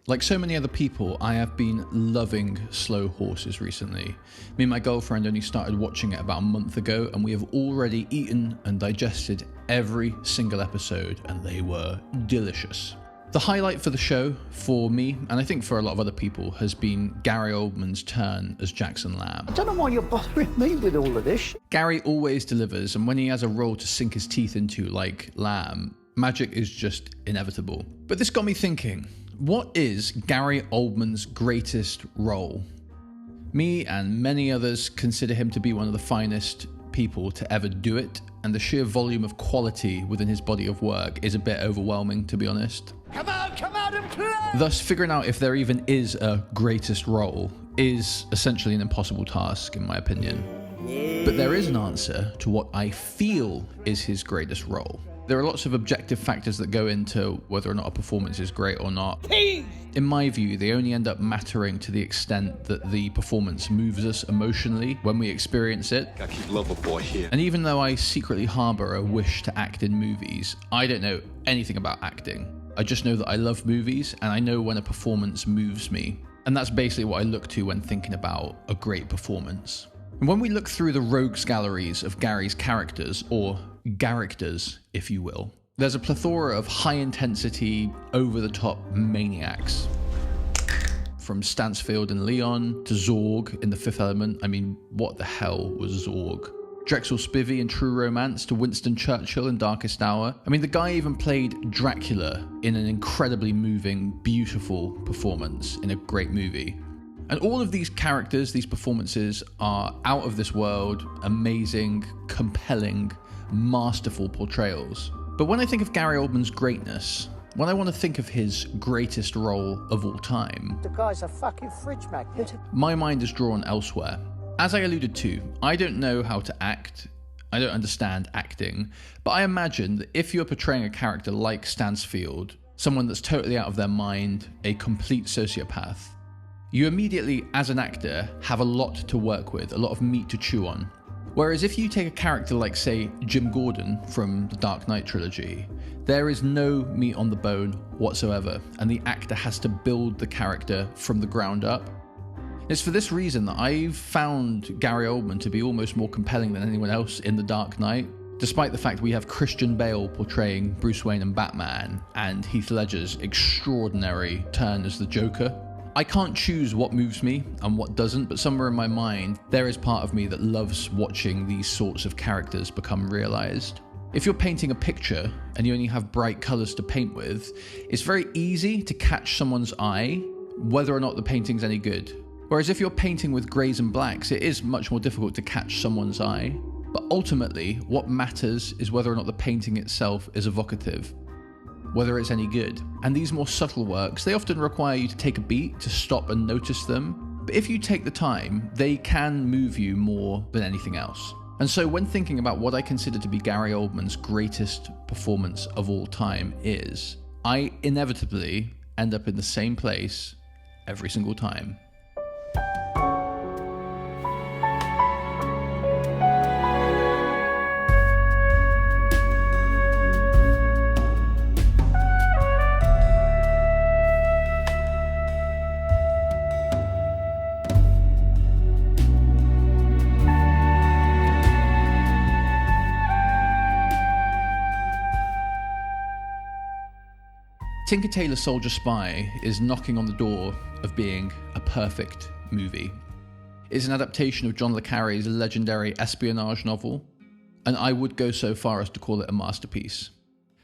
Like so many other people, I have been loving Slow Horses recently. Me and my girlfriend only started watching it about a month ago, and we have already eaten and digested every single episode, and they were delicious. The highlight for the show, for me, and I think for a lot of other people, has been Gary Oldman's turn as Jackson Lamb. I don't know why you're bothering me with all of this. Gary always delivers, and when he has a role to sink his teeth into, like Lamb, magic is just inevitable. But this got me thinking, what is Gary Oldman's greatest role? Me and many others consider him to be one of the finest people to ever do it, and the sheer volume of quality within his body of work is a bit overwhelming, to be honest. Come out and play! Thus, figuring out if there even is a greatest role is essentially an impossible task, in my opinion. But there is an answer to what I feel is his greatest role. There are lots of objective factors that go into whether or not a performance is great or not. In my view, they only end up mattering to the extent that the performance moves us emotionally when we experience it. Gotta keep lover boy here. And even though I secretly harbour a wish to act in movies, I don't know anything about acting. I just know that I love movies, and I know when a performance moves me. And that's basically what I look to when thinking about a great performance. And when we look through the rogues galleries of Gary's characters, or characters, if you will, there's a plethora of high-intensity, over-the-top maniacs. From Stansfield and Leon to Zorg in The Fifth Element. I mean, what the hell was Zorg? Drexel Spivey in True Romance to Winston Churchill in Darkest Hour. I mean, the guy even played Dracula in an incredibly moving, beautiful performance in a great movie. And all of these characters, these performances, are out of this world, amazing, compelling, masterful portrayals. But when I think of Gary Oldman's greatness, when I want to think of his greatest role of all time, The guy's a fucking fridge magnet. my mind is drawn elsewhere. As I alluded to, I don't know how to act. I don't understand acting. But I imagine that if you're portraying a character like Stansfield, someone that's totally out of their mind, a complete sociopath, you immediately, as an actor, have a lot to work with, a lot of meat to chew on. Whereas if you take a character like, say, Jim Gordon from the Dark Knight trilogy, there is no meat on the bone whatsoever, and the actor has to build the character from the ground up. It's for this reason that I've found Gary Oldman to be almost more compelling than anyone else in The Dark Knight, despite the fact we have Christian Bale portraying Bruce Wayne and Batman, and Heath Ledger's extraordinary turn as the Joker. I can't choose what moves me and what doesn't, but somewhere in my mind, there is part of me that loves watching these sorts of characters become realized. If you're painting a picture and you only have bright colors to paint with, it's very easy to catch someone's eye, whether or not the painting's any good. Whereas if you're painting with grays and blacks, it is much more difficult to catch someone's eye. But ultimately, what matters is whether or not the painting itself is evocative, whether it's any good. And these more subtle works, they often require you to take a beat, to stop and notice them. But if you take the time, they can move you more than anything else. And so when thinking about what I consider to be Gary Oldman's greatest performance of all time is, I inevitably end up in the same place every single time. Tinker Tailor Soldier Spy is knocking on the door of being a perfect movie. It's an adaptation of John le Carré's legendary Espionage novel, and I would go so far as to call it a masterpiece.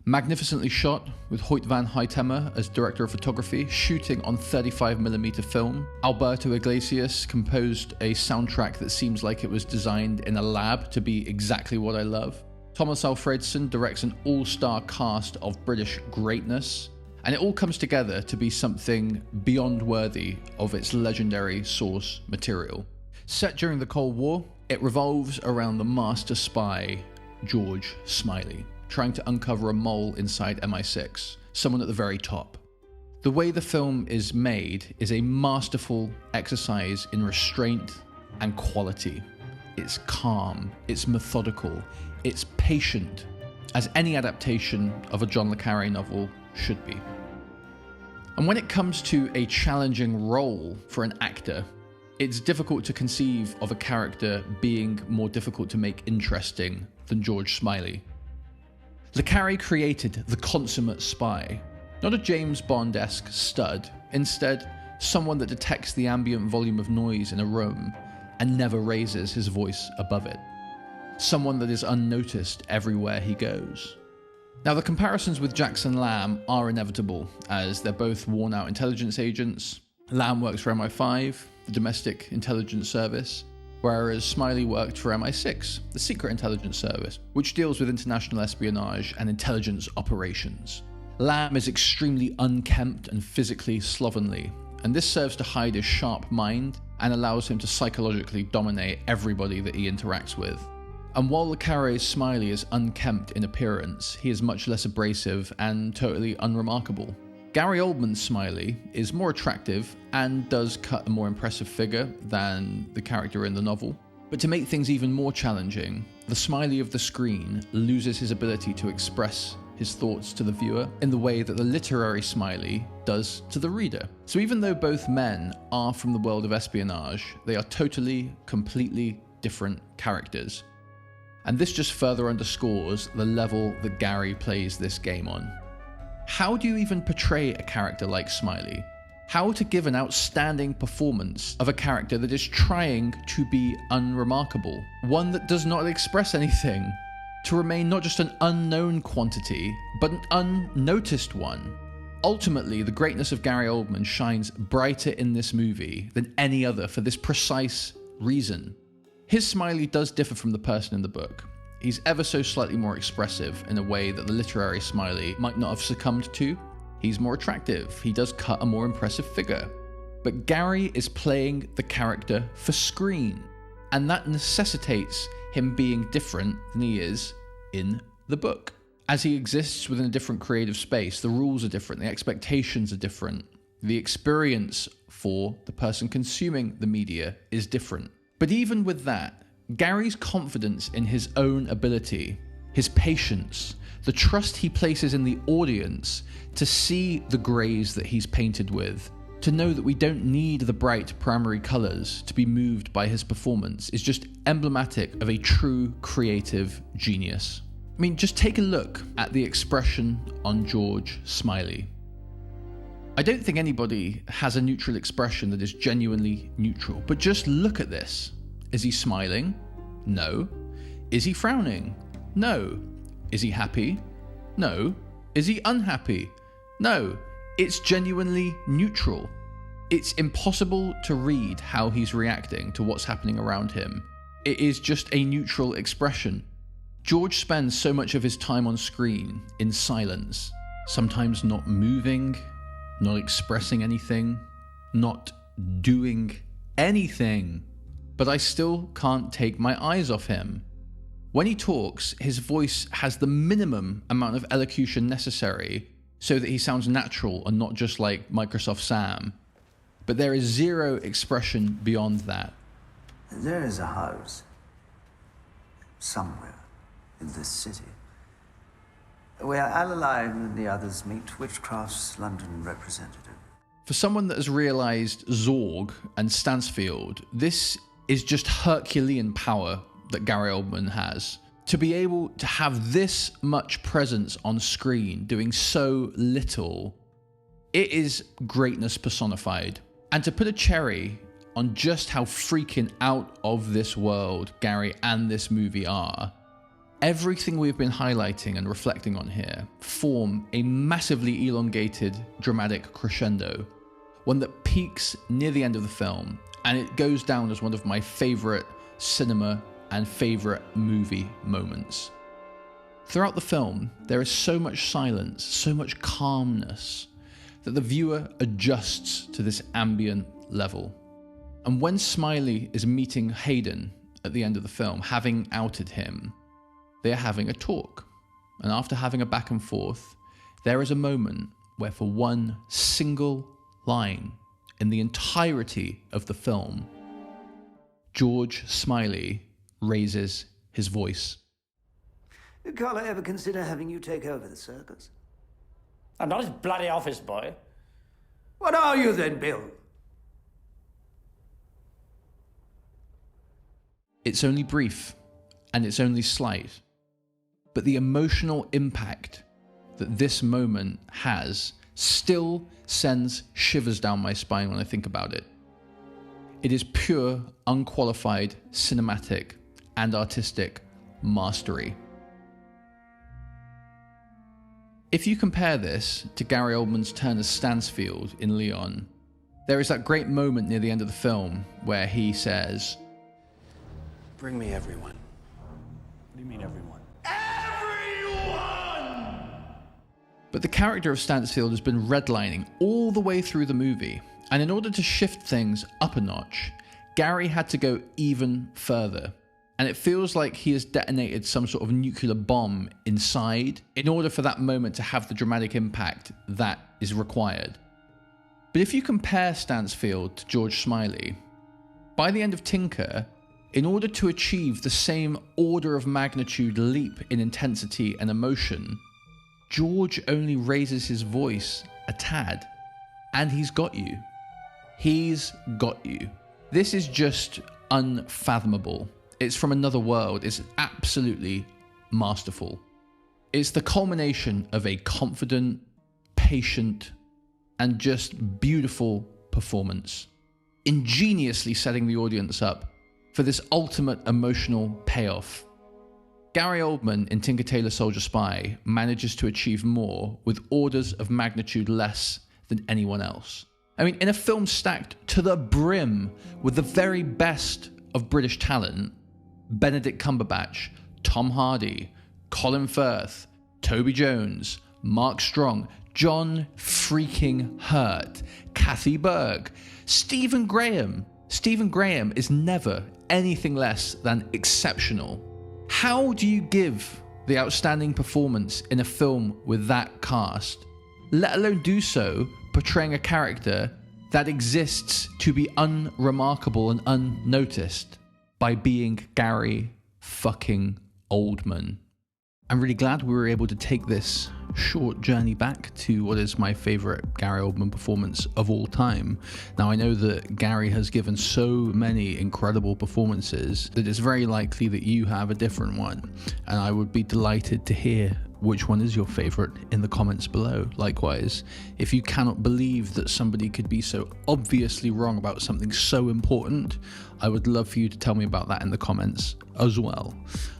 Magnificently shot, with Hoyt van Hoytema as director of photography, shooting on 35mm film. Alberto Iglesias composed a soundtrack that seems like it was designed in a lab to be exactly what I love. Thomas Alfredson directs an all-star cast of British greatness, and it all comes together to be something beyond worthy of its legendary source material. Set during the Cold War, it revolves around the master spy, George Smiley, trying to uncover a mole inside MI6, someone at the very top. The way the film is made is a masterful exercise in restraint and quality. It's calm, it's methodical, it's patient, as any adaptation of a John le Carré novel should be. And when it comes to a challenging role for an actor, it's difficult to conceive of a character being more difficult to make interesting than George Smiley. Le Carré created the consummate spy, not a James Bond-esque stud, instead someone that detects the ambient volume of noise in a room and never raises his voice above it. Someone that is unnoticed everywhere he goes. Now, the comparisons with Jackson Lamb are inevitable, as they're both worn-out intelligence agents. Lamb works for MI5, the domestic intelligence service, whereas Smiley worked for MI6, the secret intelligence service, which deals with international espionage and intelligence operations. Lamb is extremely unkempt and physically slovenly, and this serves to hide his sharp mind and allows him to psychologically dominate everybody that he interacts with. And while Le Carré's Smiley is unkempt in appearance, he is much less abrasive and totally unremarkable. Gary Oldman's Smiley is more attractive and does cut a more impressive figure than the character in the novel. But to make things even more challenging, the Smiley of the screen loses his ability to express his thoughts to the viewer in the way that the literary Smiley does to the reader. So even though both men are from the world of espionage, they are totally, completely different characters. And this just further underscores the level that Gary plays this game on. How do you even portray a character like Smiley? How to give an outstanding performance of a character that is trying to be unremarkable, one that does not express anything, to remain not just an unknown quantity, but an unnoticed one? Ultimately, the greatness of Gary Oldman shines brighter in this movie than any other for this precise reason. His Smiley does differ from the person in the book. He's ever so slightly more expressive in a way that the literary Smiley might not have succumbed to. He's more attractive. He does cut a more impressive figure. But Gary is playing the character for screen, and that necessitates him being different than he is in the book. As he exists within a different creative space, the rules are different, the expectations are different, the experience for the person consuming the media is different. But even with that, Gary's confidence in his own ability, his patience, the trust he places in the audience to see the greys that he's painted with, to know that we don't need the bright primary colours to be moved by his performance, is just emblematic of a true creative genius. I mean, just take a look at the expression on George Smiley. I don't think anybody has a neutral expression that is genuinely neutral, but just look at this. Is he smiling? No. Is he frowning? No. Is he happy? No. Is he unhappy? No. It's genuinely neutral. It's impossible to read how he's reacting to what's happening around him. It is just a neutral expression. George spends so much of his time on screen in silence, sometimes not moving, not expressing anything, not doing anything. But I still can't take my eyes off him. When he talks, his voice has the minimum amount of elocution necessary so that he sounds natural and not just like Microsoft Sam. But there is zero expression beyond that. There is a house somewhere in this city where Alalai and the others meet Witchcraft's London representative. For someone that has realised Zorg and Stansfield, this is just Herculean power that Gary Oldman has. To be able to have this much presence on screen, doing so little, it is greatness personified. And to put a cherry on just how freaking out of this world Gary and this movie are, everything we've been highlighting and reflecting on here form a massively elongated dramatic crescendo, one that peaks near the end of the film, and it goes down as one of my favourite cinema and favourite movie moments. Throughout the film, there is so much silence, so much calmness, that the viewer adjusts to this ambient level. And when Smiley is meeting Hayden at the end of the film, having outed him, they are having a talk. And after having a back and forth, there is a moment where for one single line in the entirety of the film, George Smiley raises his voice. Did Carla ever consider having you take over the circus? I'm not his bloody office boy. What are you then, Bill? It's only brief, and it's only slight, but the emotional impact that this moment has still sends shivers down my spine when I think about it. It is pure, unqualified, cinematic, and artistic mastery. If you compare this to Gary Oldman's turn as Stansfield in Leon, there is that great moment near the end of the film where he says, "Bring me everyone." What do you mean, everyone? But the character of Stansfield has been redlining all the way through the movie, and in order to shift things up a notch, Gary had to go even further. And it feels like he has detonated some sort of nuclear bomb inside in order for that moment to have the dramatic impact that is required. But if you compare Stansfield to George Smiley, by the end of Tinker, in order to achieve the same order of magnitude leap in intensity and emotion, George only raises his voice a tad, and he's got you. He's got you. This is just unfathomable. It's from another world. It's absolutely masterful. It's the culmination of a confident, patient, and just beautiful performance, ingeniously setting the audience up for this ultimate emotional payoff. Gary Oldman in Tinker Tailor Soldier Spy manages to achieve more with orders of magnitude less than anyone else. I mean, in a film stacked to the brim with the very best of British talent, Benedict Cumberbatch, Tom Hardy, Colin Firth, Toby Jones, Mark Strong, John freaking Hurt, Kathy Burke, Stephen Graham. Stephen Graham is never anything less than exceptional. How do you give the outstanding performance in a film with that cast, let alone do so portraying a character that exists to be unremarkable and unnoticed by being Gary fucking Oldman? I'm really glad we were able to take this short journey back to what is my favorite Gary Oldman performance of all time. Now, I know that Gary has given so many incredible performances that it's very likely that you have a different one, and I would be delighted to hear which one is your favorite in the comments below. Likewise, if you cannot believe that somebody could be so obviously wrong about something so important, I would love for you to tell me about that in the comments as well.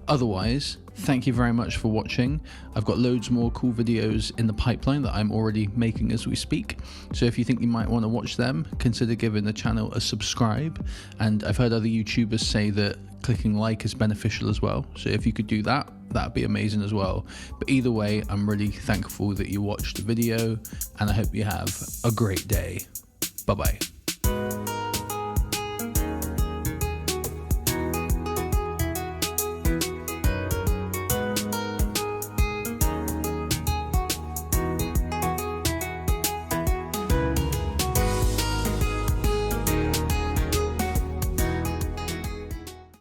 Otherwise, thank you very much for watching. I've got loads more cool videos in the pipeline that I'm already making as we speak. So if you think you might want to watch them, consider giving the channel a subscribe. And I've heard other YouTubers say that clicking like is beneficial as well. So if you could do that, that'd be amazing as well. But either way, I'm really thankful that you watched the video, and I hope you have a great day. Bye-bye.